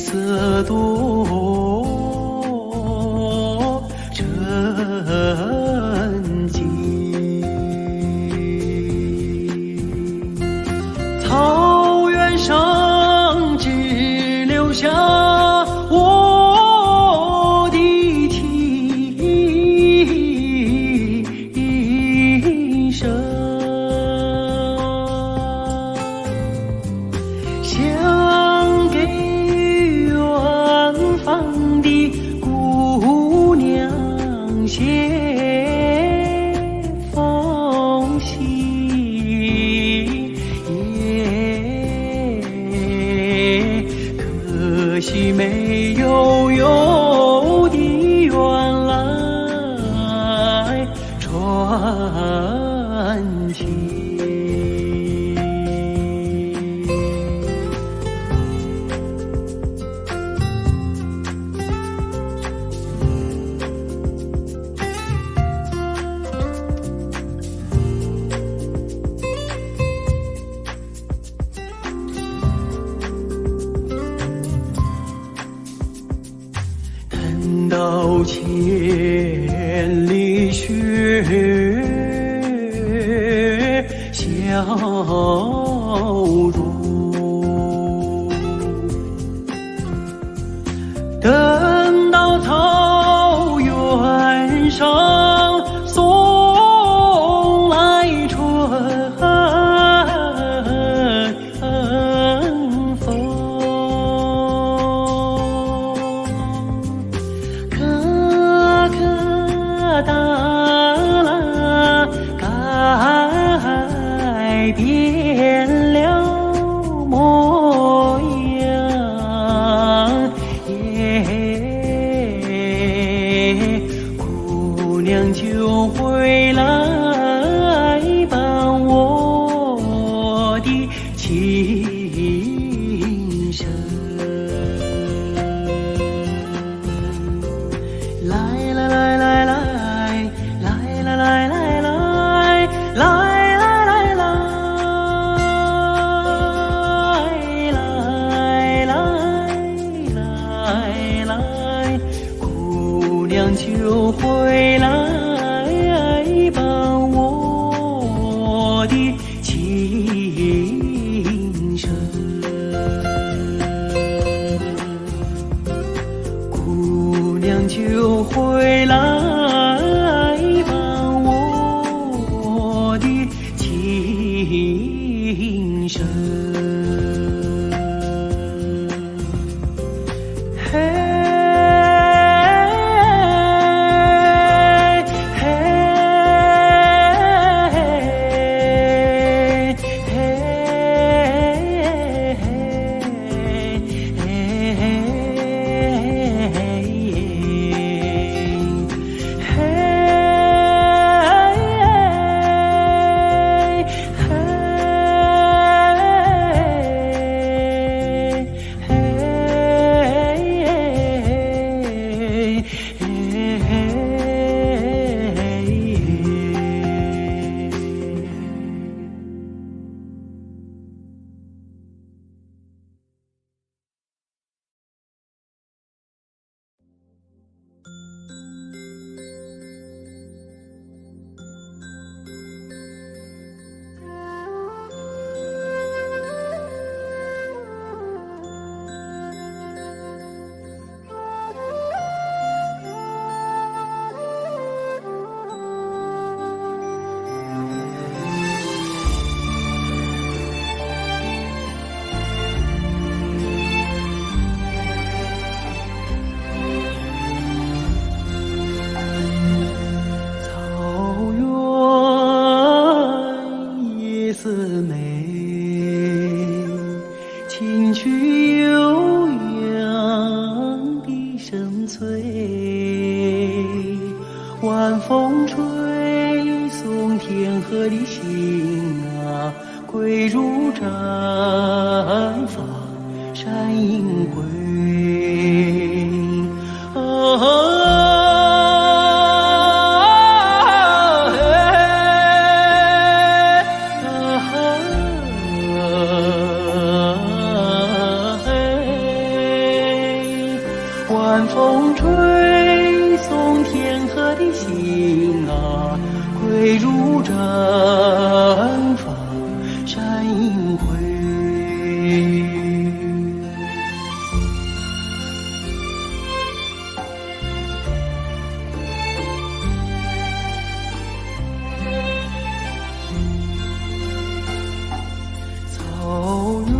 色多沉静。草原上只留下我的蹄声，想给远方的姑娘写封信，可惜没有邮递员来传情。看到千里雪消融，等到草原上送来春风，可可哒啦改变了模样，姑娘就回来伴我的情深。来来来来来来来来来来来来来，姑娘就回来伴我的情深，姑娘就回来伴我的情深。听去悠扬的声催，晚风吹送天河的星啊，归如绽放山阴归。方闪银辉。草原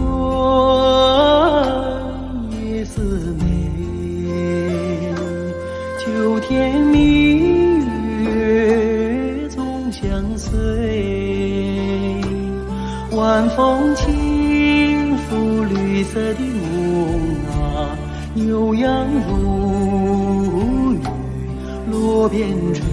夜似美，秋天明月总相随。晚风轻拂绿色的梦啊，牛羊如雨落边吹。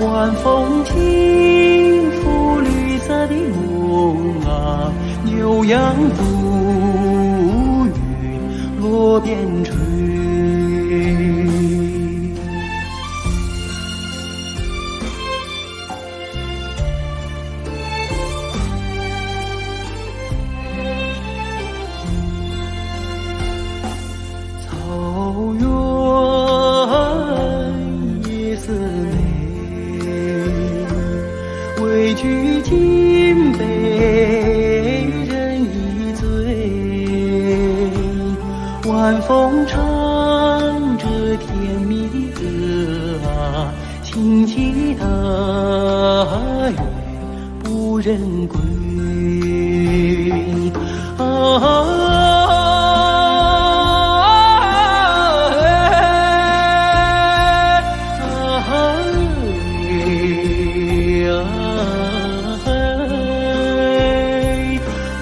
晚风轻拂绿色的梦啊，牛羊如雨落边吹。草原夜似美，畏惧金杯人已醉。晚风唱着甜蜜的歌啊，轻骑踏月不忍归。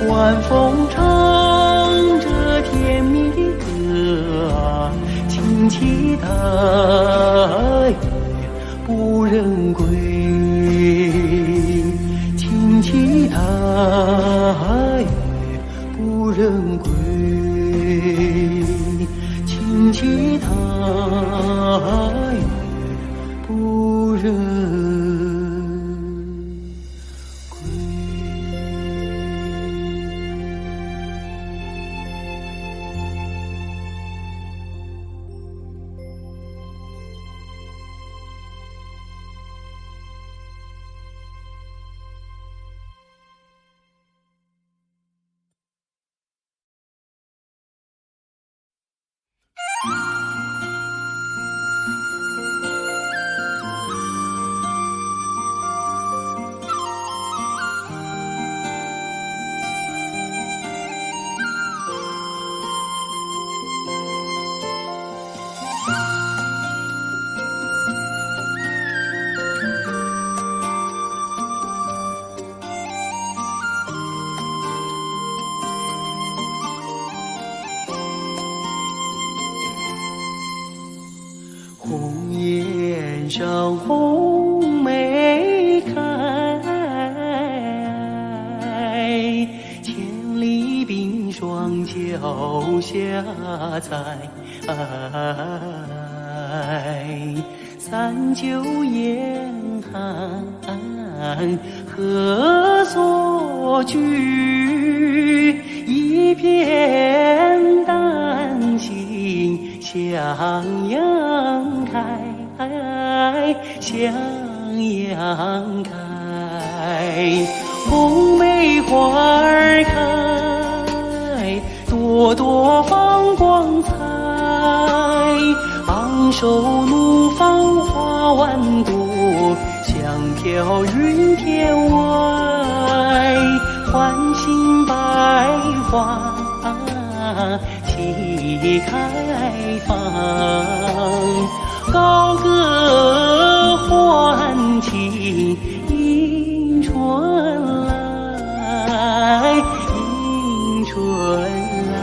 晚风唱着甜蜜的歌啊，轻骑踏月不忍归。轻骑踏月不忍归。轻骑踏月不忍。红颜上红梅开，千里冰霜脚下踩。三九严寒何所居？一片丹心向阳开，向阳开。红梅花儿开，朵朵放光彩。昂首怒放花万朵，香飘云天外。唤醒百花齐开放，高歌欢庆迎春来，迎春来。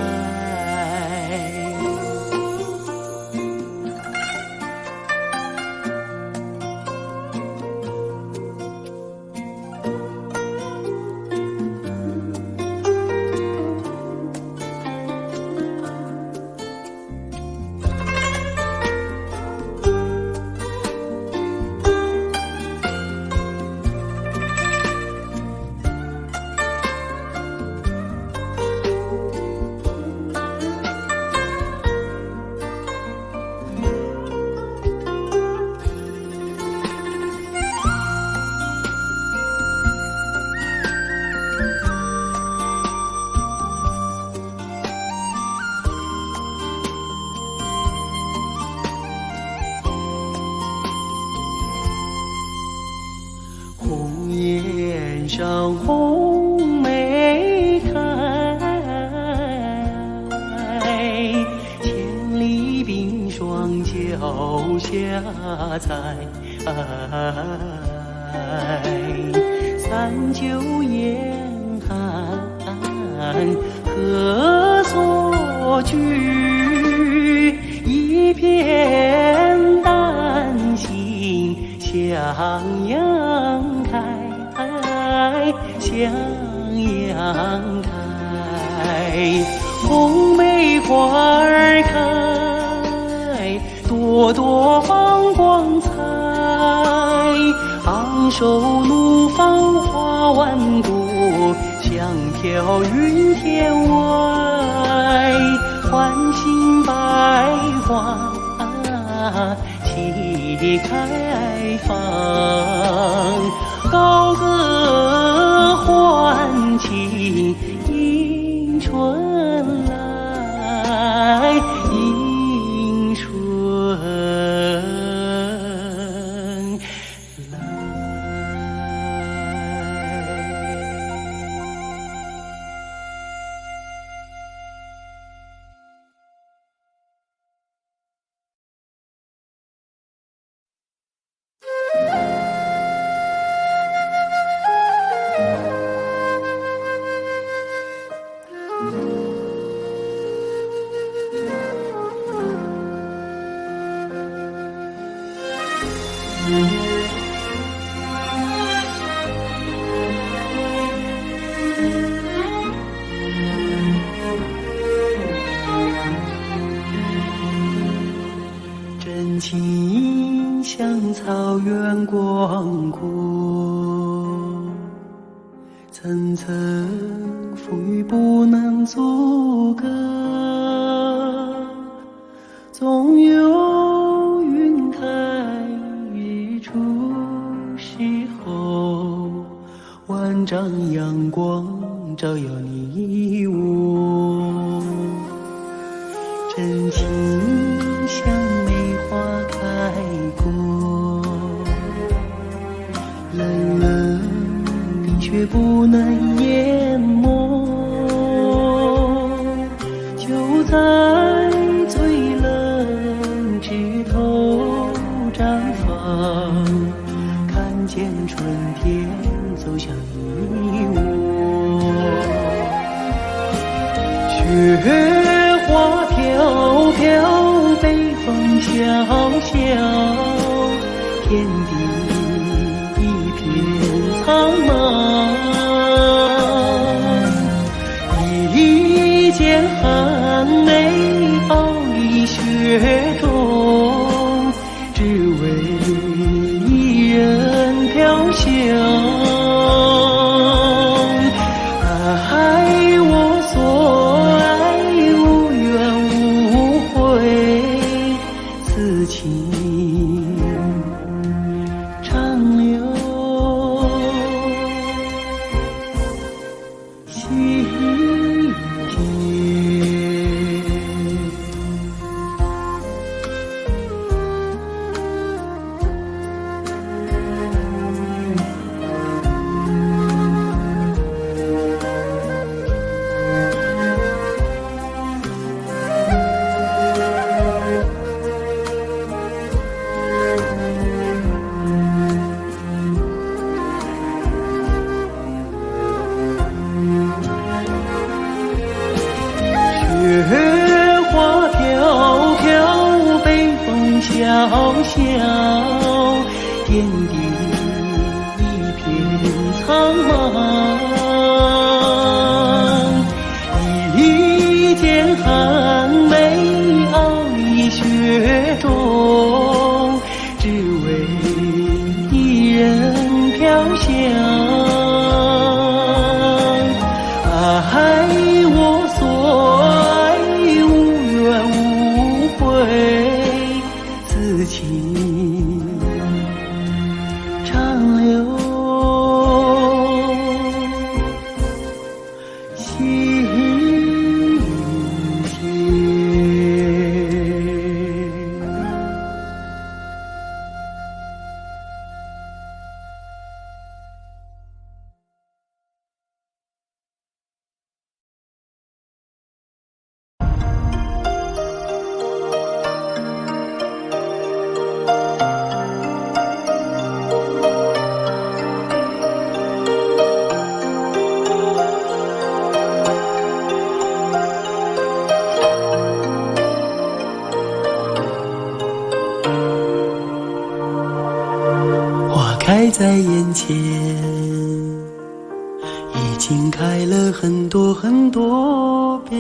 上红梅开，千里冰霜脚下踩。三九严寒何所居？一片丹心向阳开，向阳开。红梅花儿开，朵朵放光彩。昂首怒放花万朵，香飘云天外。唤醒百花齐开放，高歌欢庆迎春来，迎春来。真情像草原广阔，层层风雨不能阻隔，总有云开日出时候，万丈阳光照耀你我。真情像梅花开过，冷冷冰雪不能淹没，就在最冷枝头绽放，看见春天走向你我。雪花飘飘，北风萧萧，天地一片苍茫。一剑寒梅傲立雪中，只为一人飘香。爱我所爱，无怨无悔，此情长留心间。雪花飘飘，北风萧萧，天地一片苍茫。一剑寒梅傲立雪中，只为一人飘香。爱我所爱，无怨无悔，此情长留开在眼前，已经开了很多很多遍。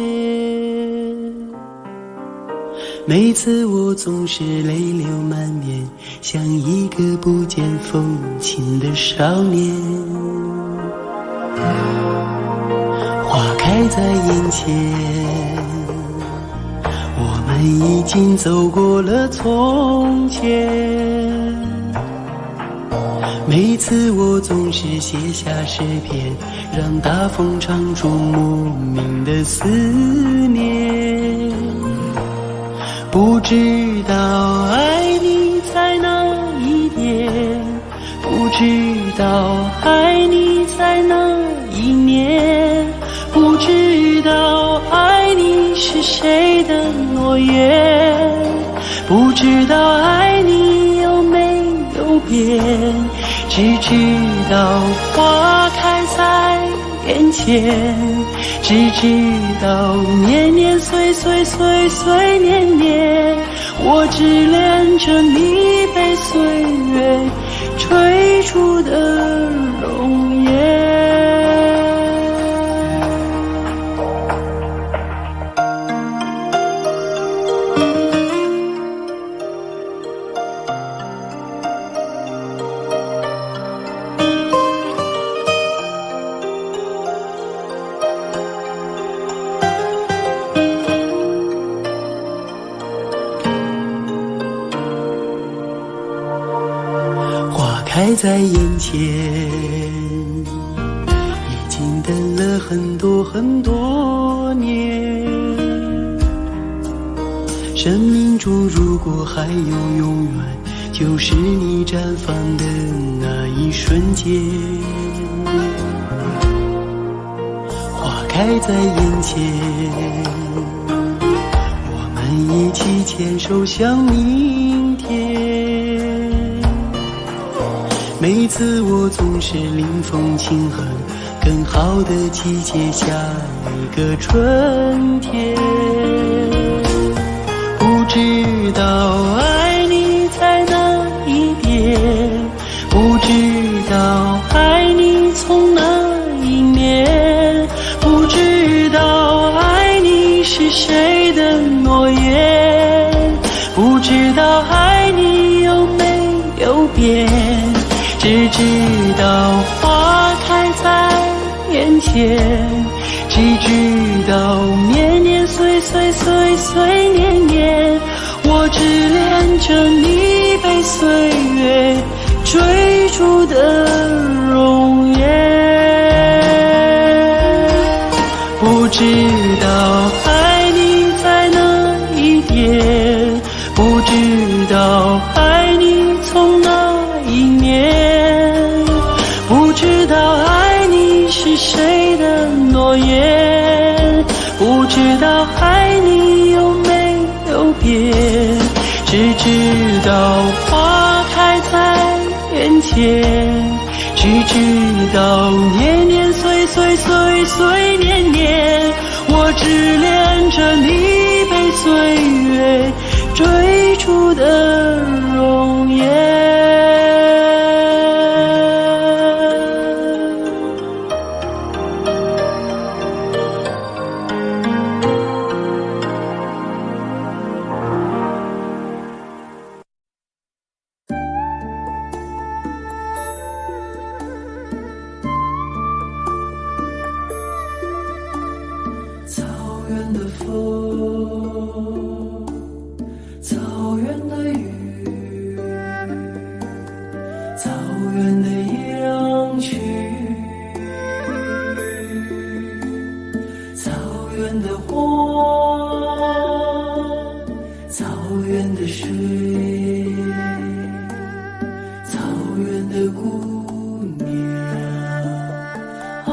每次我总是泪流满面，像一个不见风情的少年。花开在眼前，我们已经走过了从前。每次我总是写下诗篇，让大风唱出莫名的思念。不知道爱你在哪一边，不知道爱你在哪一年，不知道爱你是谁的诺言，不知道爱你有没有变，只知道花开在眼前，只知道年年岁岁岁岁年年，我只恋着你被岁月追逐的容颜。开在眼前，已经等了很多很多年。生命中如果还有永远，就是你绽放的那一瞬间。花开在眼前，我们一起牵手向明天。每次我总是临风轻哼，更好的季节，下一个春天。不知道爱你在哪一边，不知道爱你从哪一年，不知道爱你是谁的诺言，不知道爱你有没有变，只知道花开在眼前，只知道年年岁岁岁岁年年，我只恋着你被岁月追逐的容颜。不知道爱你在哪一边，不知道爱你从哪一年，不知道爱你是谁的诺言，不知道爱你有没有变，只知道花开在眼前，只知道年年岁岁岁岁年年，我只恋着你被岁月追逐的容颜。草原的风，草原的雨，草原的羊群，草原的花，草原的水，草原的姑娘啊。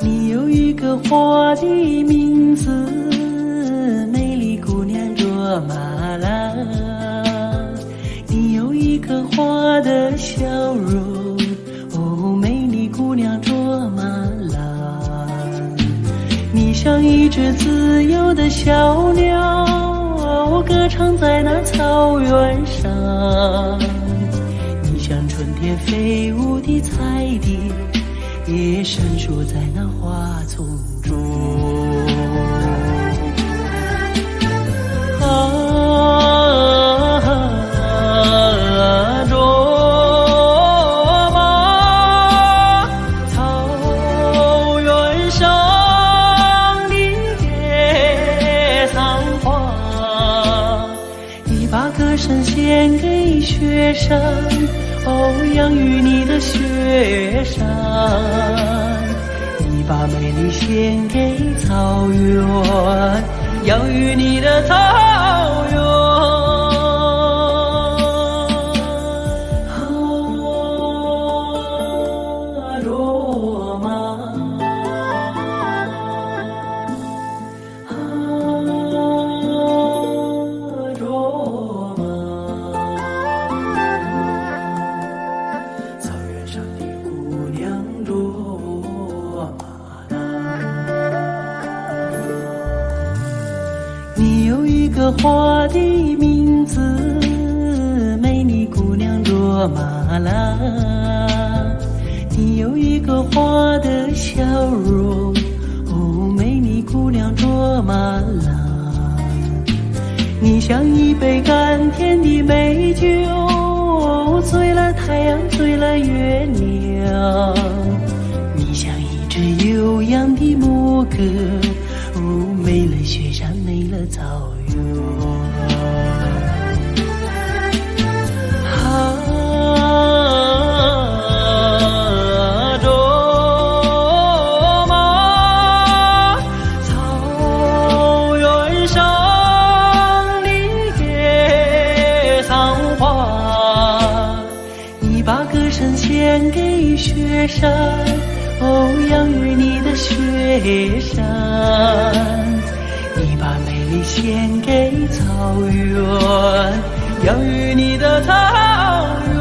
你有一个花的名名字，美丽姑娘卓玛拉。你有一颗花的笑容，哦，美丽姑娘卓玛拉。你像一只自由的小鸟，歌唱在那草原上。你像春天飞舞的彩蝶，也闪烁在那花丛中。卓玛，草原上的野桑花，你把歌声献给雪山，哦，养育你的雪山。你把美丽献给草原，养育你的草原。卓玛，卓玛，草原上的姑娘卓玛拉。你有一个花的名字，美丽姑娘卓玛拉。你有一个花的笑容，哦，美丽姑娘卓玛拉。你像一杯甘甜的美酒，醉了太阳，醉了月亮。你像一只悠扬的牧歌，哦，美了雪山，美了草原。把歌声献给雪山，哦，养育你的雪山。你把美丽献给草原，养育你的草原。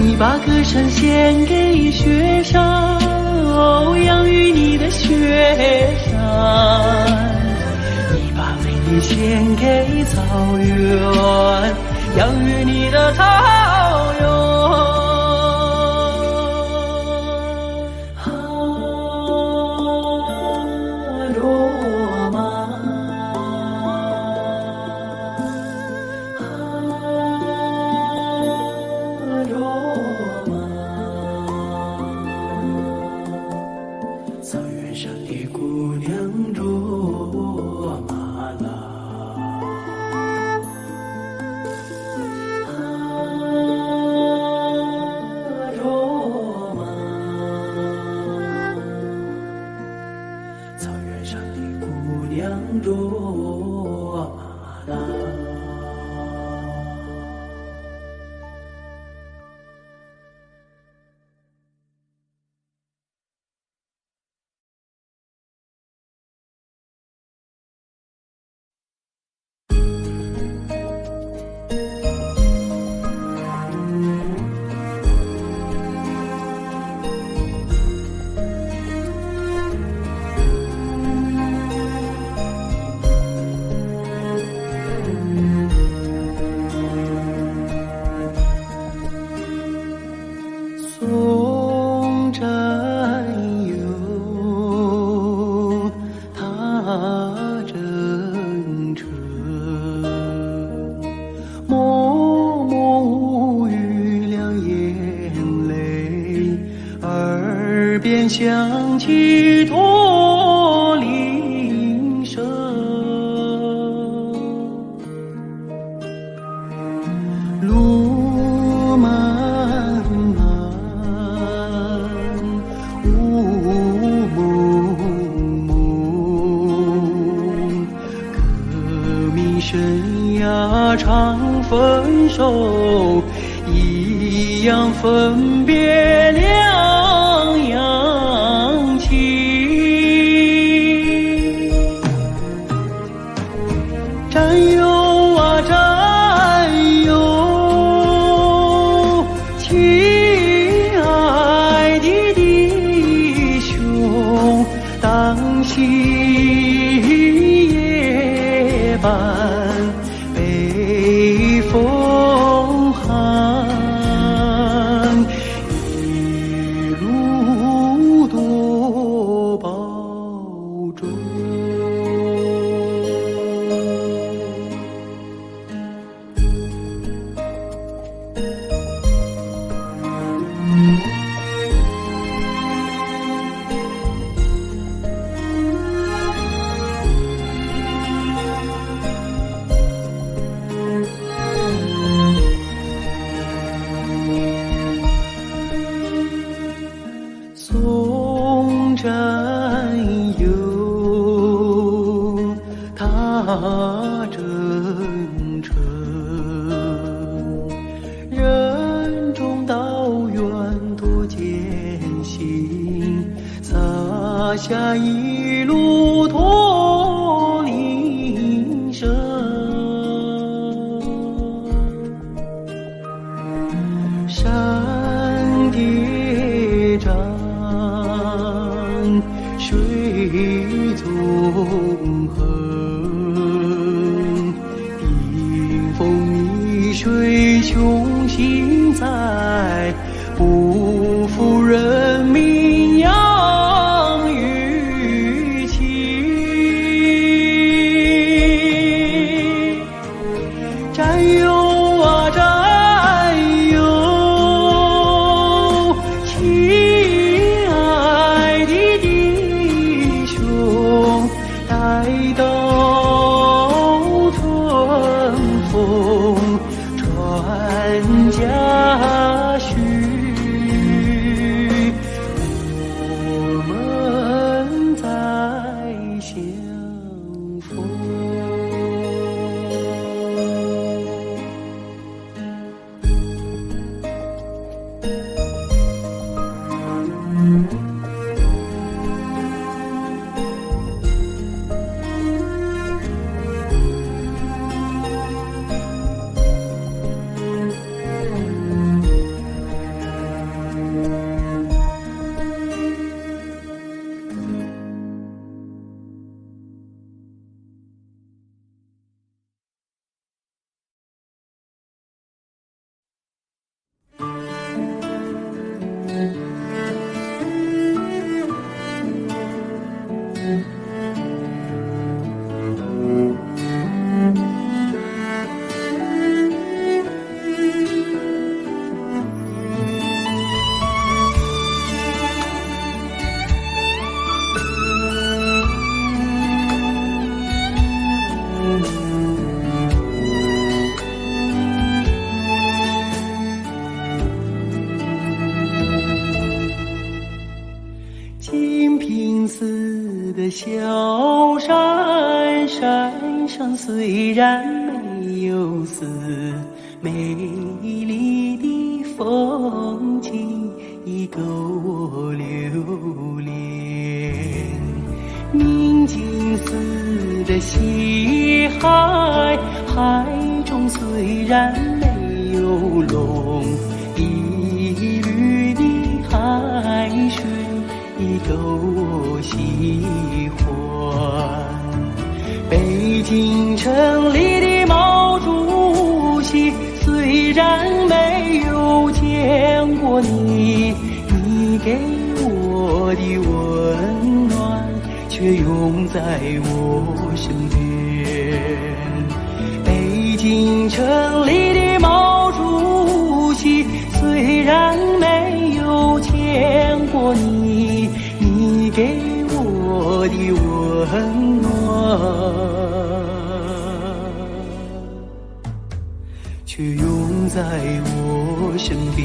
你把歌声献给雪山，哦，养育你的雪山。你把美丽献给草原，养育你的草原。卓玛，卓玛，草原上的姑娘卓玛拉。草原上的姑娘卓玛拉。送战友踏征程，默默无语两眼泪，耳边响起驼铃声。路漫漫，雾蒙蒙，革命生涯常分手，一样分别两样情。北风寒，一路多保重。送战友，踏征程，任重道远多艰辛，洒下一路驼铃声。山叠嶂，水纵横，迎风逆水雄心在，不负人民养育情。战友啊战友，亲爱的弟兄，待到春风传家训，我们再相逢。金平寺的小山，山上虽然没有寺，美丽的风景已够我留恋。明镜寺的西海，海中虽然没有龙，一缕的海水已够我喜欢。北京城里的毛主席，虽然没有见过你，你给我的温暖却永在我身边。北京城里的毛主席，虽然没有见过你，你给我的温暖却永在我身边。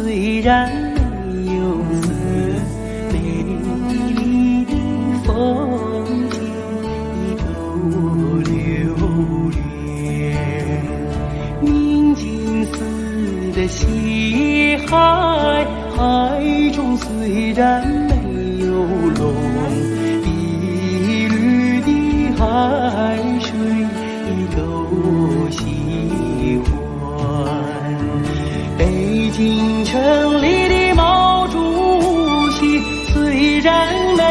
虽然没有色，美丽的风景依旧留恋。宁静似的西海，海中虽然没有龙，碧绿的海水依旧喜欢。北京城里的毛主席，虽然没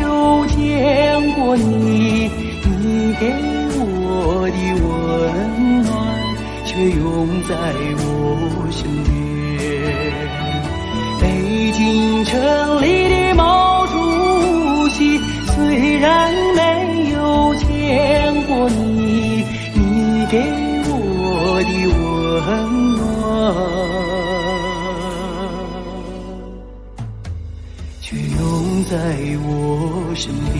有见过你，你给我的温暖却永在我身边。北京城里的毛主席，虽然没有见过你，你给我的温暖却永在我身边。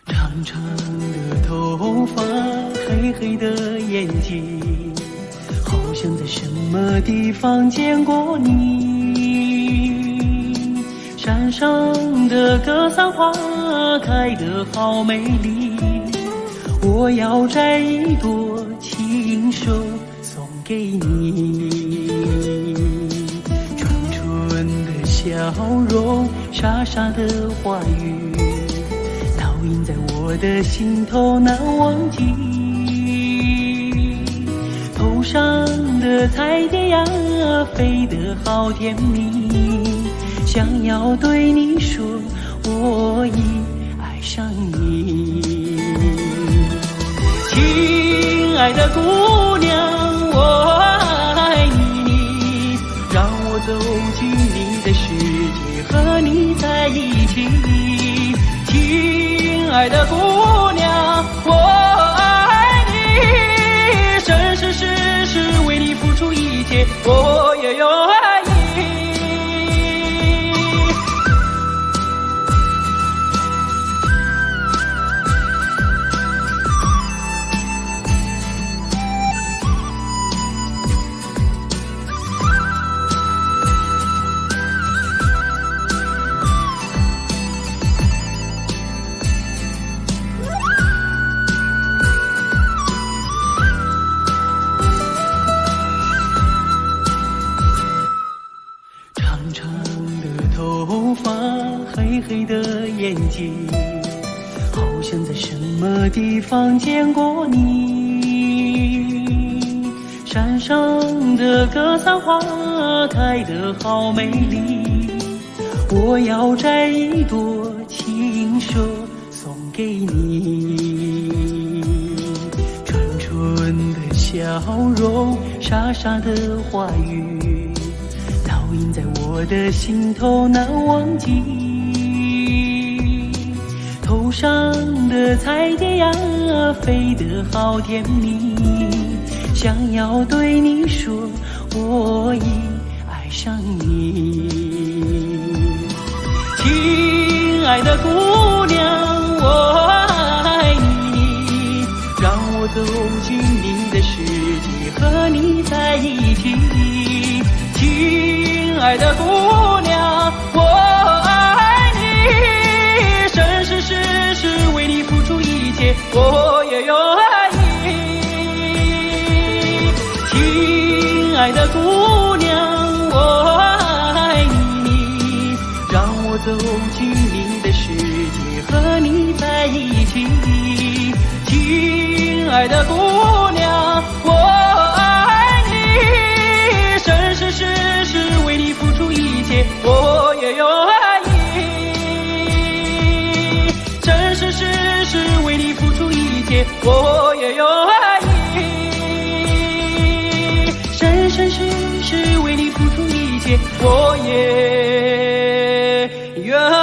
长长的头发，黑黑的眼睛，好像在什么地方见过你。山上的格桑花开得好美丽，我要摘一朵亲手送给你。纯纯的笑容，傻傻的话语，烙印在我的心头难忘记。头上的彩蝶呀，飞得好甜蜜，想要对你说，我已爱上你。亲爱的姑娘，我爱你，让我走进你的世界，和你在一起。亲爱的姑娘，我爱你，生生世世为你付出一切，我也愿意。头发黑黑的眼睛，好像在什么地方见过你。山上的格桑花开得好美丽，我要摘一朵亲手送给你。纯纯的笑容，傻傻的话语，烙印在我的心头难忘记。头上的彩蝶呀，飞得好甜蜜，想要对你说，我已爱上你。亲爱的姑娘，我爱你，让我走进你的世界，和你在一起。亲爱的姑娘，我爱你，生生世世为你付出一切，我也愿意。亲爱的姑娘，我爱你，让我走进你的世界，和你在一起。亲爱的姑娘，我爱你，生生世世为你付出一切，我也愿意。生生世世为你付出一切，我也愿意。生生世世为你付出一切，我也愿意。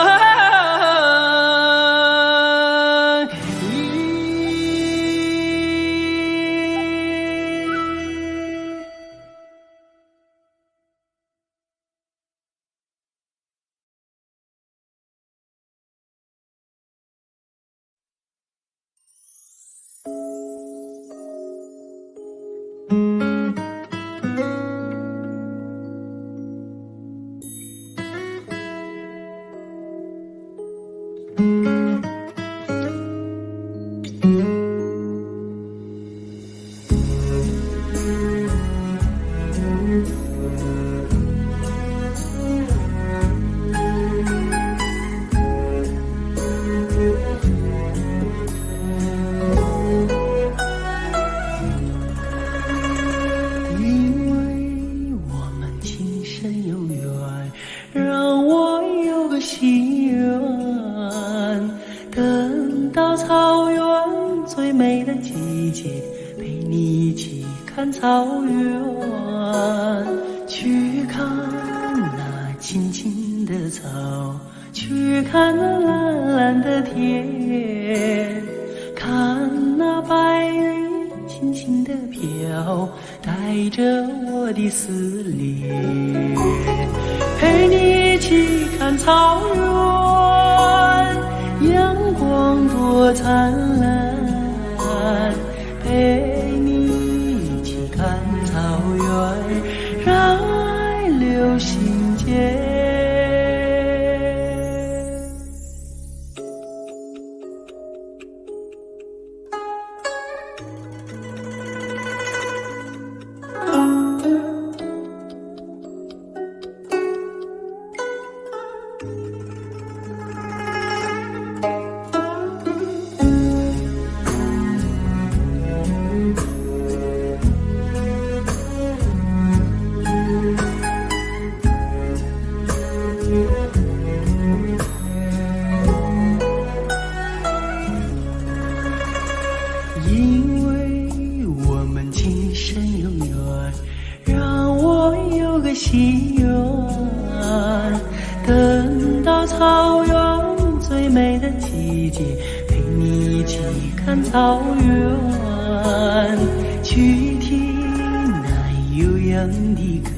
等到草原最美的季节，陪你一起看草原，去看那青青的草，去看那蓝蓝的天，看那白云轻轻地飘，带着我的思念，陪你一起看草原，阳光多灿烂，陪你一起看草原，让爱流心间。因为我们今生有缘，让我有个心愿，等到草原最美的季节，陪你一起看草原，去听那悠扬的歌，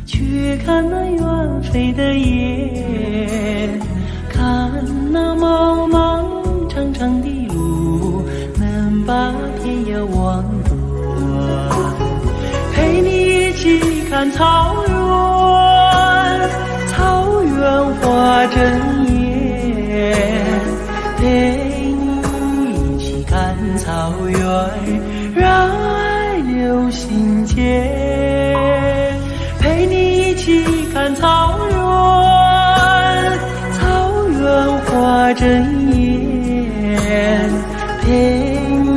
去看那远飞的雁，看那茫茫长长的路，能把天涯望断，陪你一起看草原，草原花争艳，陪你一起看草原，让爱流心间，陪你一起看草原，草原花争艳，陪你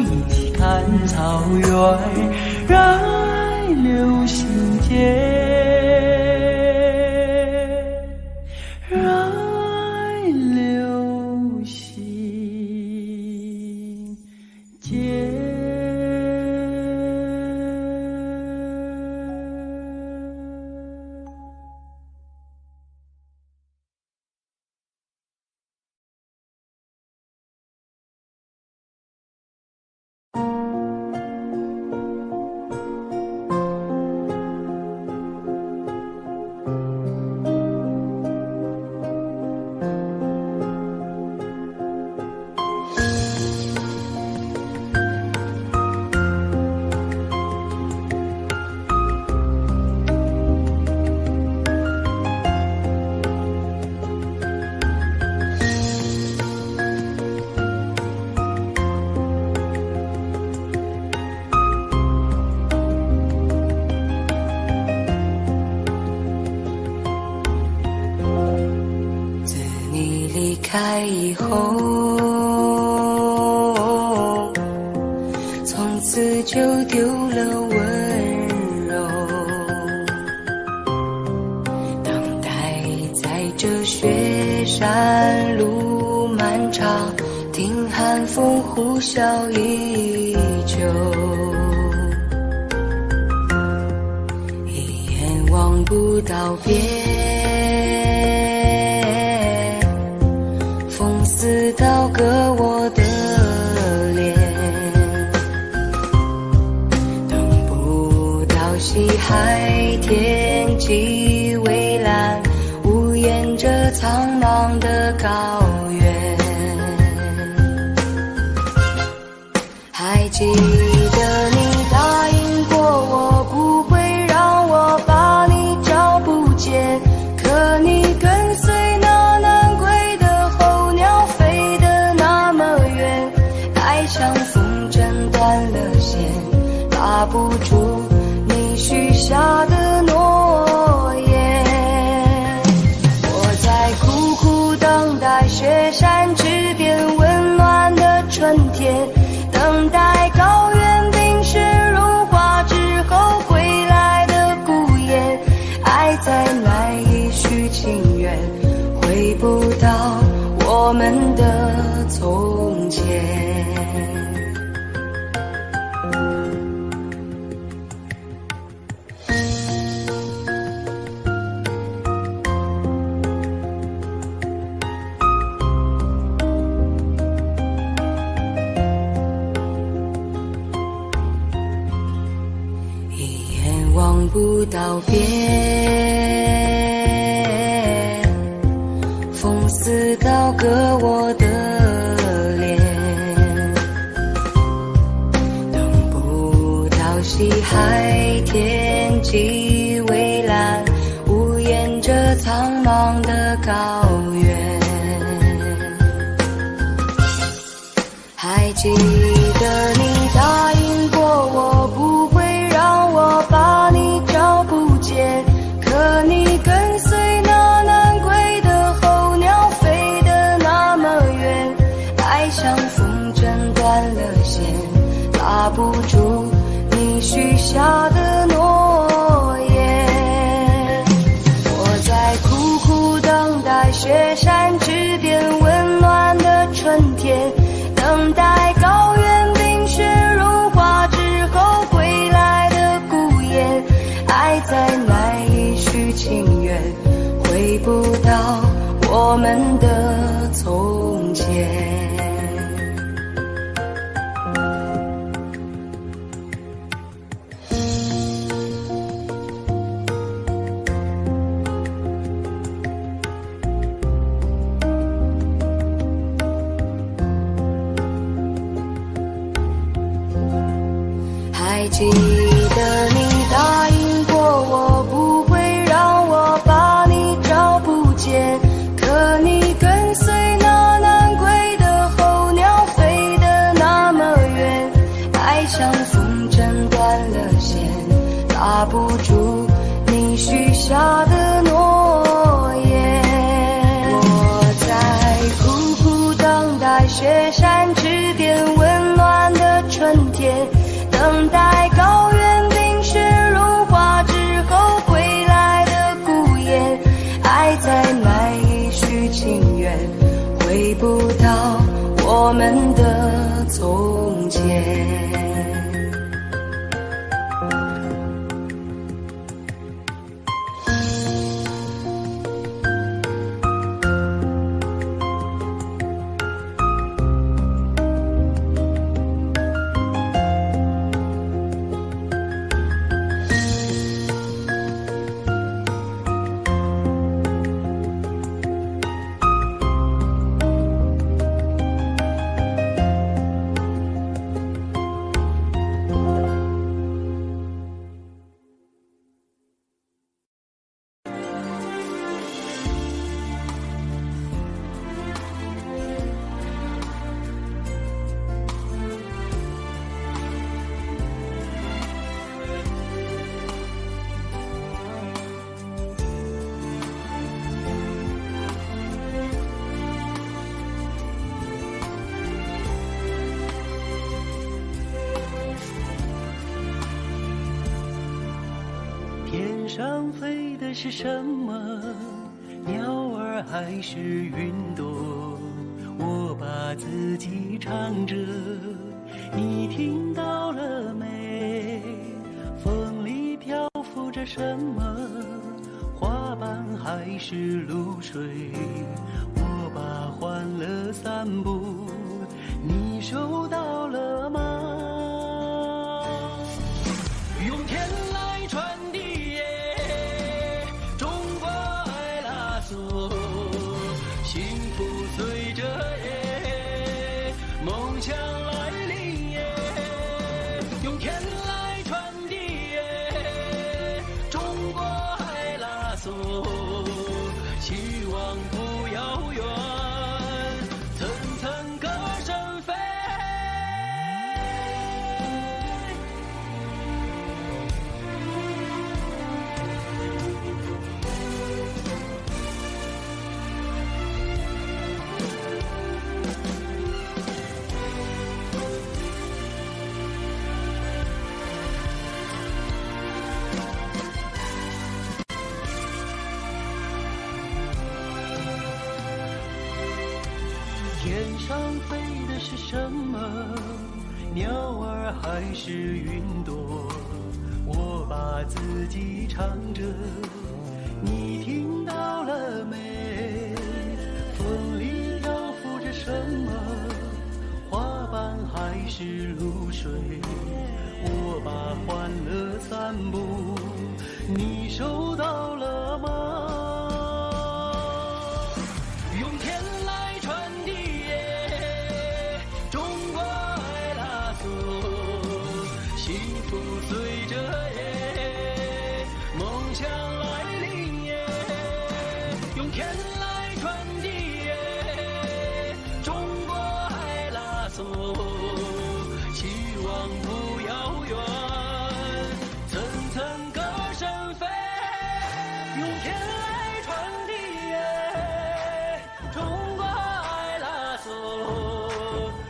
一起看草原，让爱流心间，让爱流心间。此就丢了温柔。等待在这雪山路漫长，听寒风呼啸依旧。一眼望不到边，风似刀割我的脸，等不到西海天际蔚蓝，无言着苍茫的高原。还记得你答应过我，不会让我把你找不见，可你跟随那南归的候鸟飞得那么远，爱像风筝断了线，拉不住你许下的诺言。我在苦苦等待雪山之巅温暖的春天，等待高原冰雪融化之后归来的孤雁，爱再难以续情缘，回不到我们的从前。望不到边，风似刀割我的脸，等不到西海天际蔚蓝，无言着苍茫的高原。还记得你答应过我，不会让我把你找不见，可你跟随那南归的候鸟飞得那么远，爱像风筝断了线，拉不住你许下的诺言。我在苦苦等待雪山之巅温暖的春天，等待高原冰雪融化之后归来的孤雁，爱再难以续情缘，回不到我们的从前。还记得你答应过我，不会让我把你找不见，可你跟随那南归的候鸟飞得那么远，爱像风筝断了线，拉不住你许下的诺言。我在苦苦等待雪山之巅温暖的春天，等待高原冰雪融化之后归来的孤雁，爱再难以续情缘，回不到我们的从前。天上飞的是什么？鸟儿还是云朵？我把自己唱着，你听到了没？风里漂浮着什么？花瓣还是露水？我把欢乐散布，你收到了吗？用天来传递耶，中国爱拉索，幸福随着耶，梦想来临耶。用天来传递耶，中国爱拉索，希望不遥远，层层歌声飞。天上飞的是什么？鸟儿还是云朵？我把自己唱着，你听到了没？风里漂浮着什么？花瓣还是露水？我把欢乐散布，你收到了吗？用天来传递耶，中国爱拉索，幸福随着耶，梦想来临耶。用天来传递耶，中国爱拉索，希望不遥远，层层歌声飞。用天来传递耶，中国爱拉索，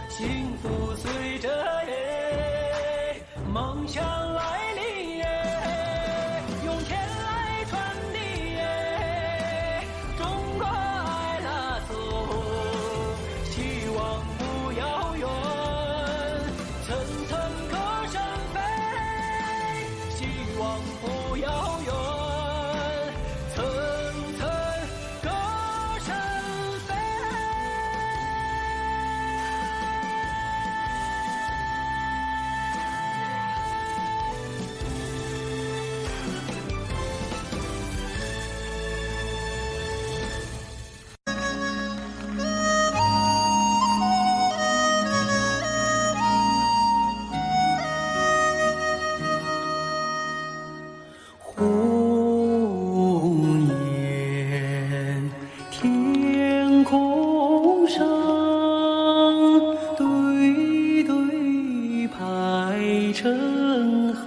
幸福随着耶，梦想来临耶。用天来传递耶，中国爱拉索，希望不遥远，层层歌声飞，希望不遥远，层层歌声飞。红颜天空上，对对排成行，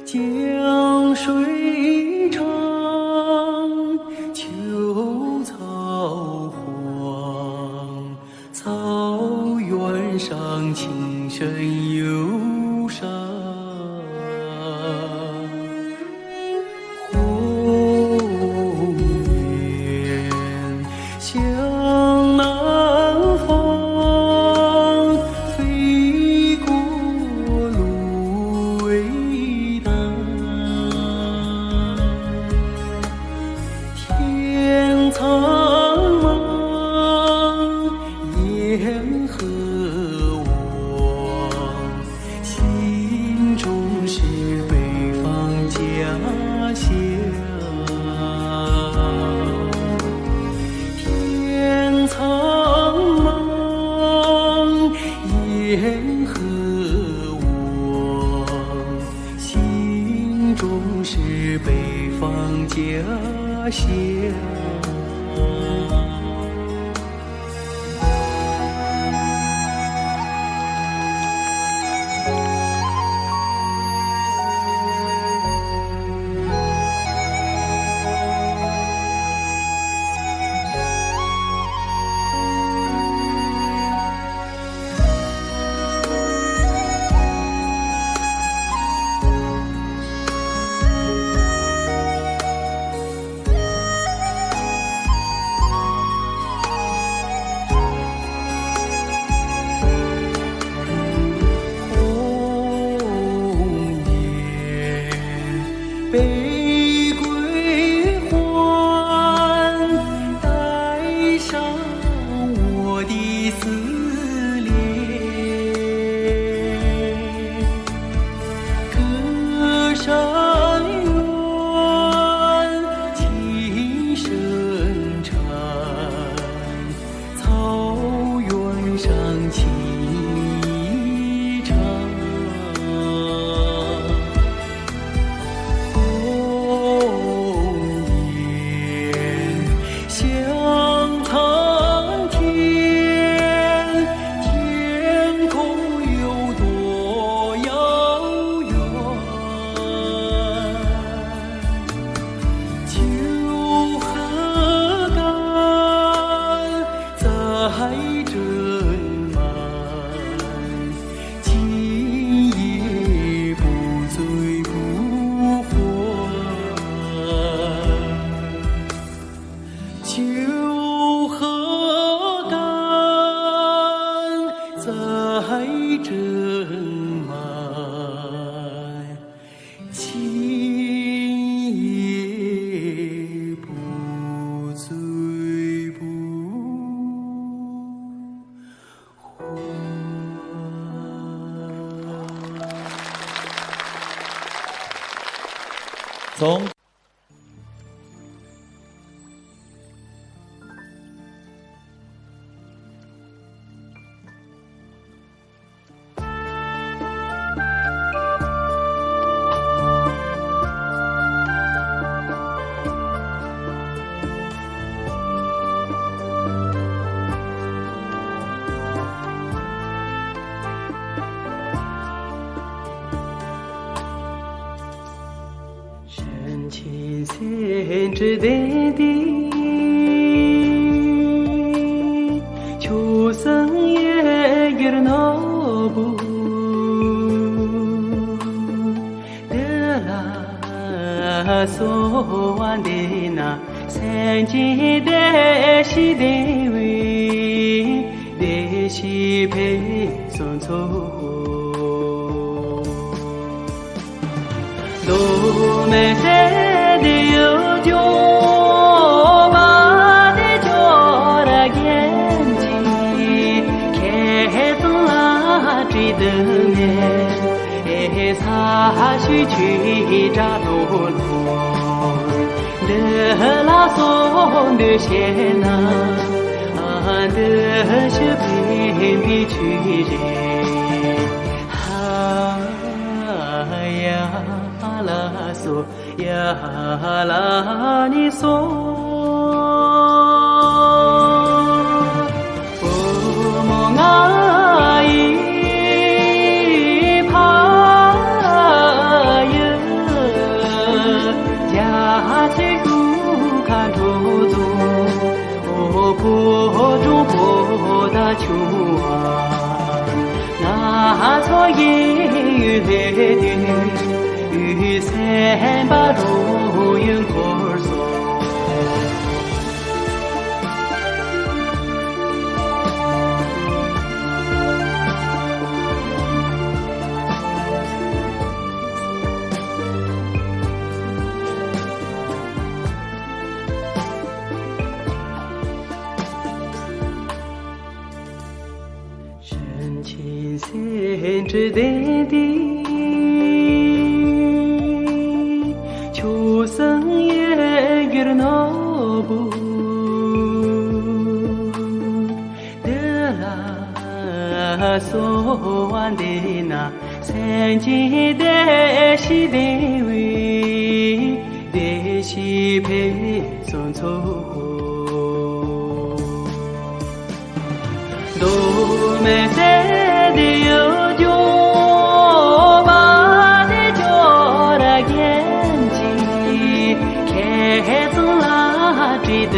江水长，秋草黄，草原上琴声忧伤。红雁向南方，飞过芦苇荡。天苍茫，雁何往？上我的思念，歌声远，琴声传，草原上齐唱。像苍天，天空有多遥远？秋河干，载斟满，今夜不醉不还。秋河干，载斟满，今夜不醉不还。从深情牵着点滴，秋声也有那不得啦，说完的那三季的西的味，的西配送错。路没在的有酒，把的酒的眼睛，开始拉追的面，擦去去扎多路，的拉松的线呐，的是偏僻去人，呀。啦嗦呀啦你嗦，我梦啊一怕呀，家去苦看土中，我坡中坡大秋啊，那草也的。雨伞把路云过送，深情牵着点滴。秋声也有那不得啦，说完的那三季的西的味，的西配送错。路没在的有酒，把的酒的眼。开始拉追的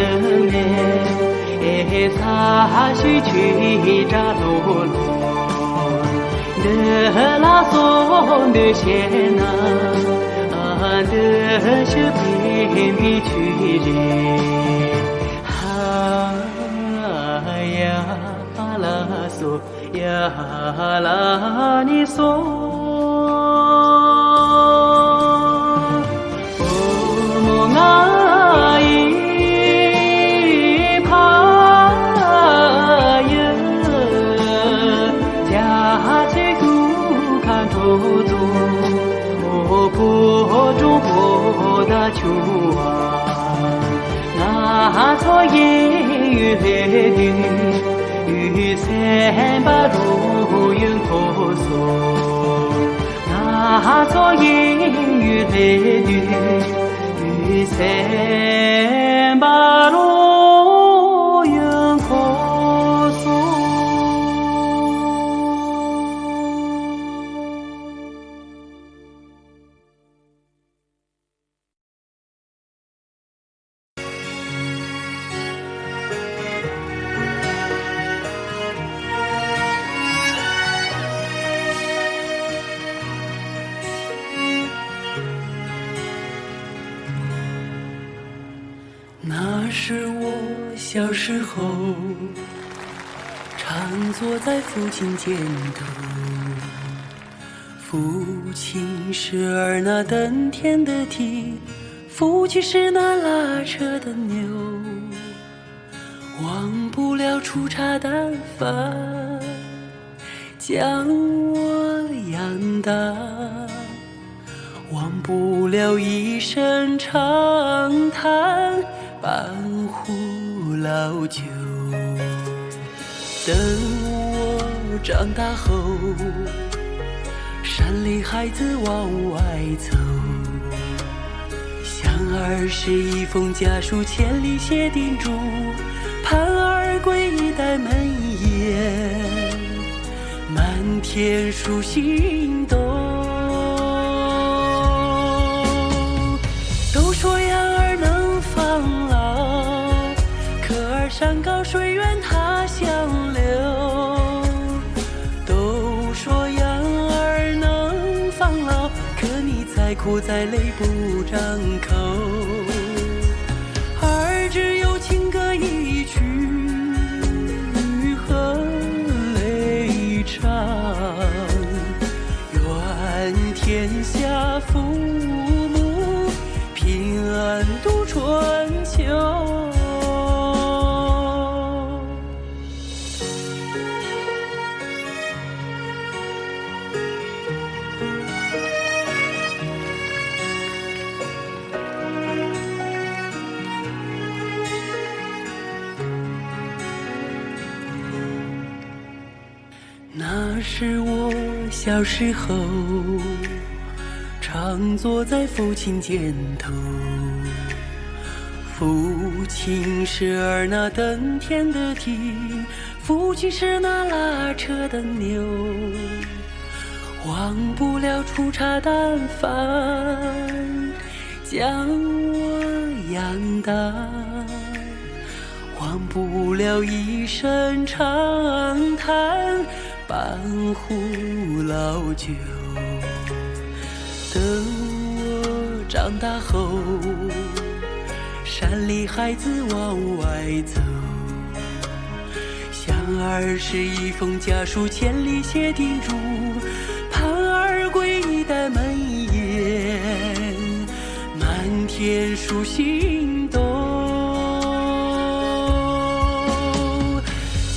面，擦去去扎路路，的拉松的线呐，的是偏僻去人，呀啦嗦呀啦你嗦。啊一怕秋啊，那座烟雨来的雨伞把如云婆娑，那座烟雨来的雨伞把如云婆娑。那是我小时候，常坐在父亲肩头。父亲是儿那登天的蹄，父亲是那拉车的牛，忘不了粗茶淡饭将我养大，忘不了一声长叹半壶老酒。等我长大后，山里孩子往外走，想儿时一封家书，千里写叮嘱，盼儿归一代门檐，满天数星斗。都说养儿能防老，可儿山高水远他乡流。都说养儿能防老，可你再苦再累不张口。儿只有情歌一曲和泪唱，愿天下父母平安度春秋。那是我小时候，常坐在父亲肩头。父亲是儿那登天的蹄，父亲是那拉车的牛，忘不了粗茶淡饭将我养大，忘不了一声长叹半壶老酒。等我长大后，山里孩子往外走，想儿时一封家书，千里写叮嘱，盼儿归一代门檐，满天数星斗。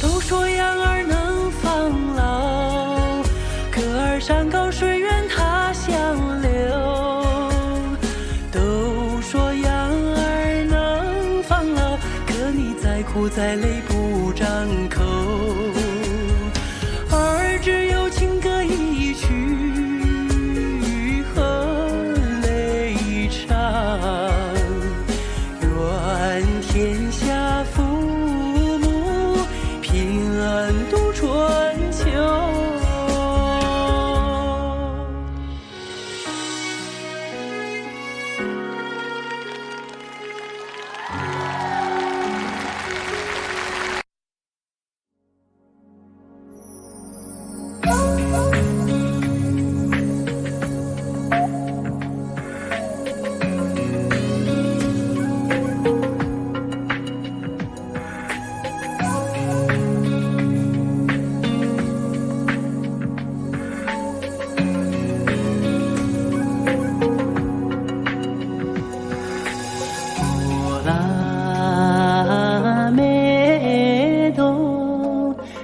都说养儿能防老，可儿山高水远他乡流。都说养儿能防老，可你再苦再累不张口。儿只有情歌一曲和泪唱，愿天下父母平安度春秋。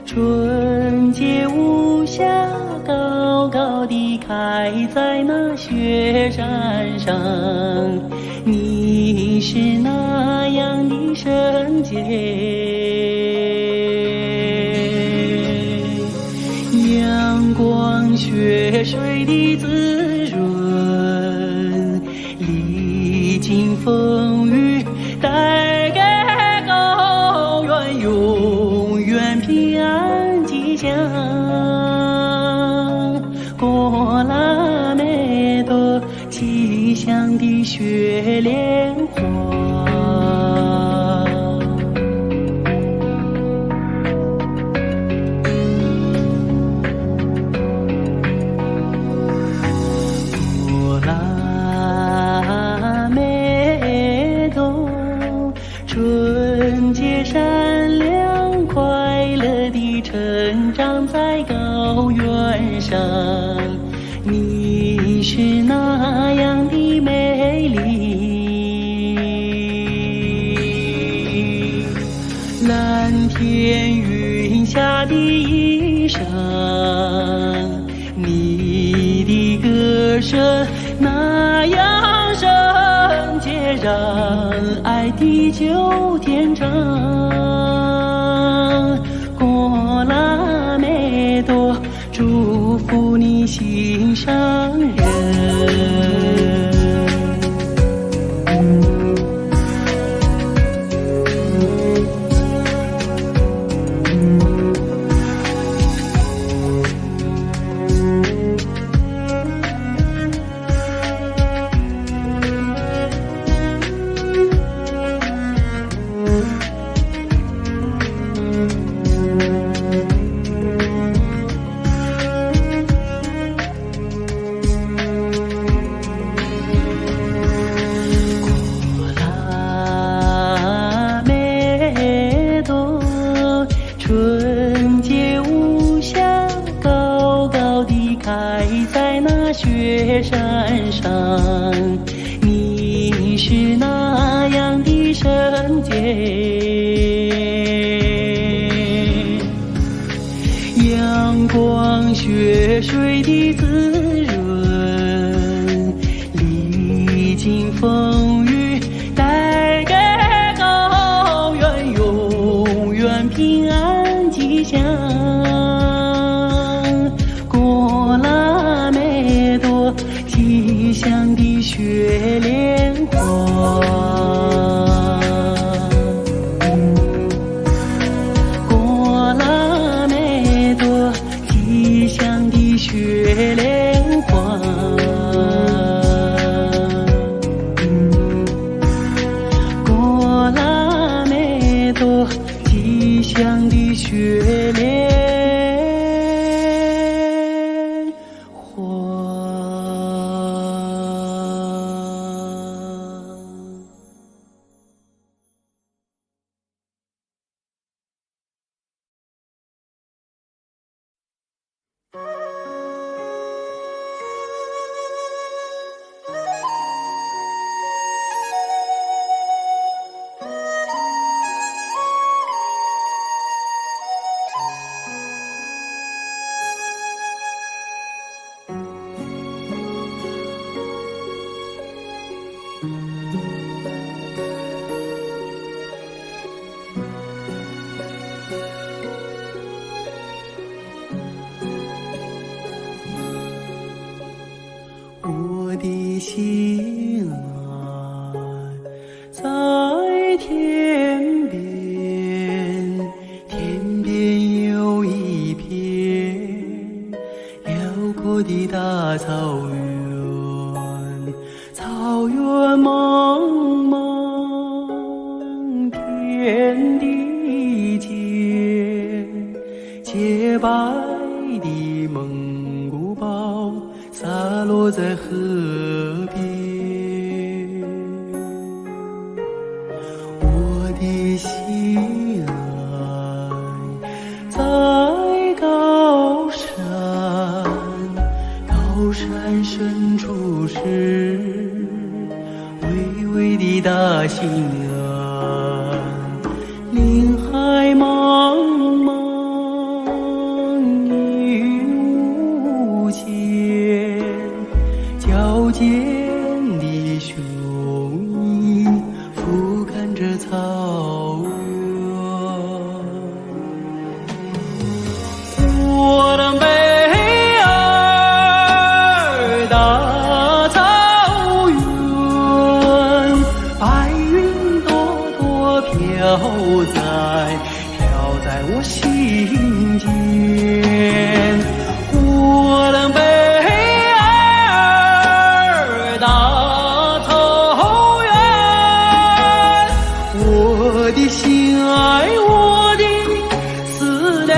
春节无暇高高地开在那雪山上，你是那样的圣洁，阳光雪水的滋润，历经风雨带给高原永远平安吉祥。过拉美多吉祥的雪莲花，过拉美多纯洁善良快乐地成长在高原上，你是那样的美丽，蓝天云下的衣裳，你的歌声那样圣洁，让爱地久天长。过拉美多祝福你心上人。纯洁无瑕，高高地开在那雪山上，你是那样的圣洁，阳光雪水的滋润，历经风雨带给高原永远平安吉祥。过拉美多吉祥的雪莲花，过拉美多吉祥的雪莲花，过拉美多吉祥的雪莲花。我的心啊，在天边，天边有一片辽阔的大草原，草原茫茫，天地间，洁白的蒙古包洒落在河边，我的心爱在高山，高山深处是巍巍的大兴安，林海茫茫一无间，皎洁我心间。我的北儿大草原，我的心爱，我的思念。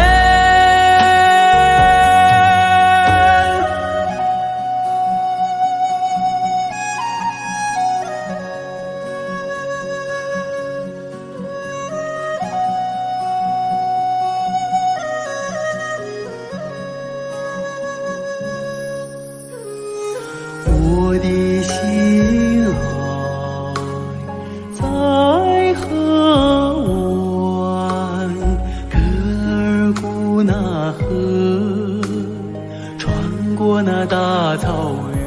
我的心爱在河湾，格尔古纳河，穿过那大草原，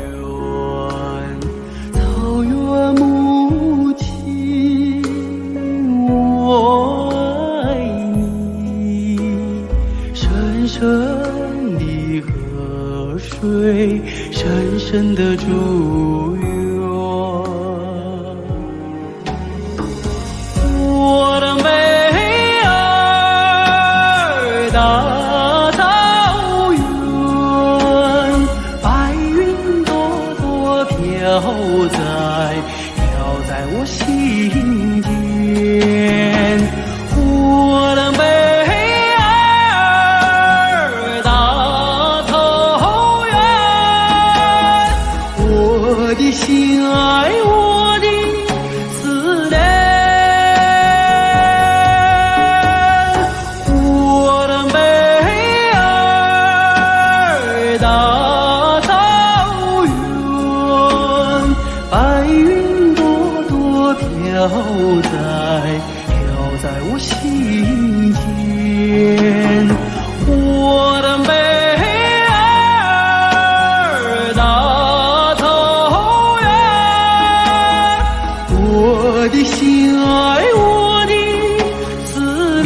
草原母亲，我爱你，深深的河水，深深的祝愿。我的美儿大草原，白云朵朵飘在我心间。我的美儿大草原，我的心爱，我的思念。我的美儿大草原，白云朵朵飘在我心间。我的美儿大草原，我的心爱，我的思念。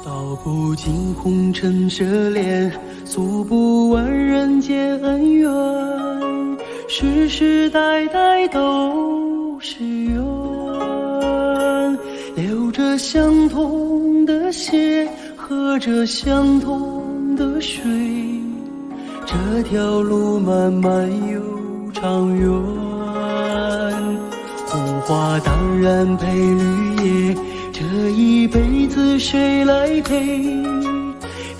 道不尽红尘奢恋，诉不完人间恩怨，世世代代都是缘，流着相同的血，喝着相同的水，这条路漫漫又长远。红花当然配绿叶，这一辈子谁来陪？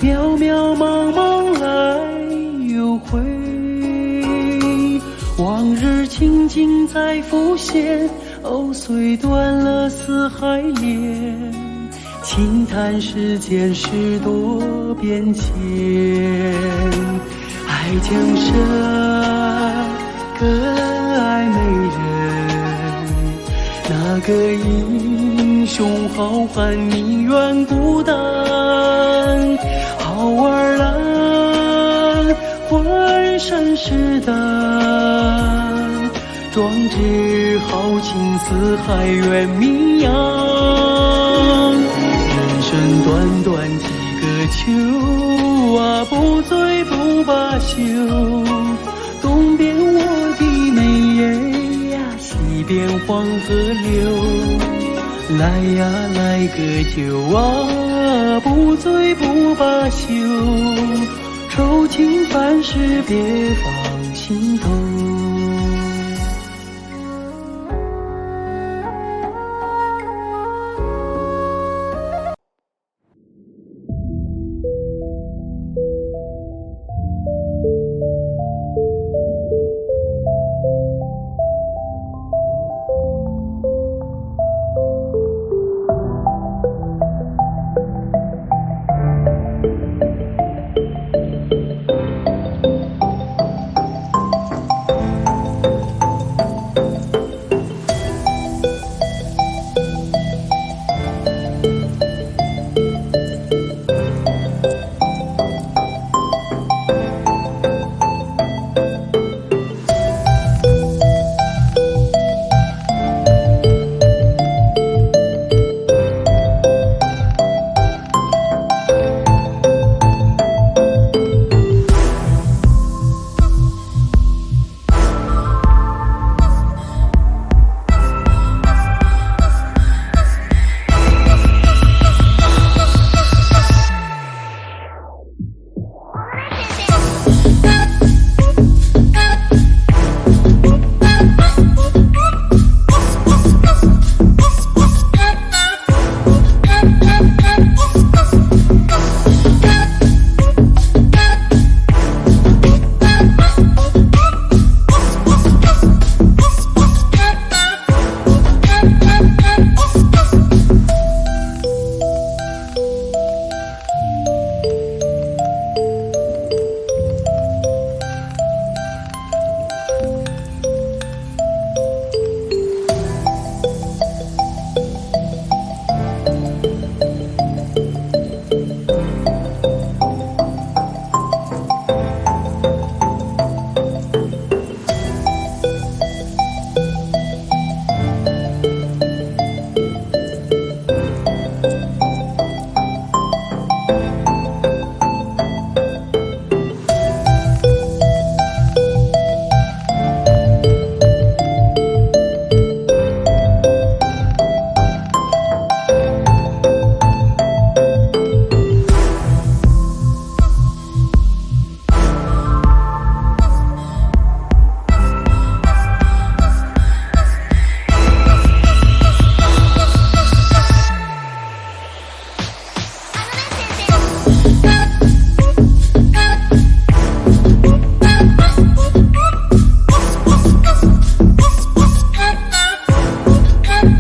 渺渺茫茫来又回，往日情景再浮现，藕虽断了丝还连，轻叹世间事多变迁。爱江山更爱美人，那个英雄好汉宁愿孤单。好儿郎浑身是胆，壮志豪情四海远名扬。人生短短几个秋啊，不醉不罢休。东边我的美人呀，西边黄河流。来呀来个酒啊，不醉不罢休。愁情烦事别放心头。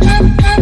你。